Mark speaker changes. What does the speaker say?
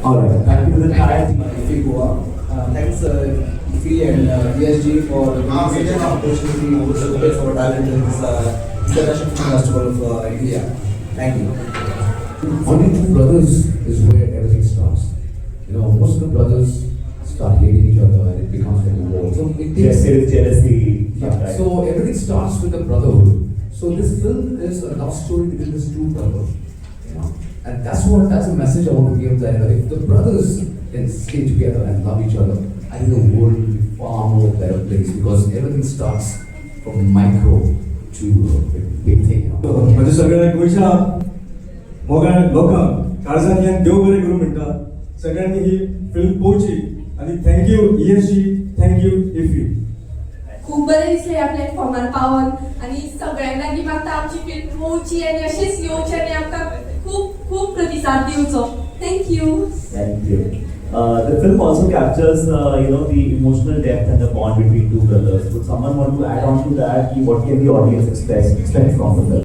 Speaker 1: Alright, thank you to the entire team of IFFI Goa. Thanks IFFI and ESG for giving us such an opportunity to showcase our talent in this International Film Festival of India. Thank you.
Speaker 2: Only two brothers is where everything starts. You know, most of the brothers start hating each other and it becomes like a war. So it takes
Speaker 3: There is jealousy.
Speaker 2: yeah. So everything starts with the brotherhood. So this film is a love story between these two brothers. You know, and that's the message I want to give that if the brothers can stay together and love each other, I think the world will be far more better place because everything starts from micro to big thing.
Speaker 4: म्हणजे सगळ्या गोंयच्या मोगाळ लोकांक काळजांतल्यान देव बरें करूं म्हणटा सगळ्यांनी ही फिल्म पळोवची आनी थँक्यू ESG थँक्यू IFFI.
Speaker 5: खूप बरें दिसलें ह्या प्लॅटफॉर्मार पावन आनी सगळ्यांक लागीं मागता आमची फिल्म पळोवची आनी अशेंच येवचें आनी आमकां खूप खूप प्रतिसाद दिवचो. Thank you.
Speaker 3: Thank you. The film also captures, the emotional depth and the bond between two brothers. Would someone want to add on to that? What can the audience expect from the film?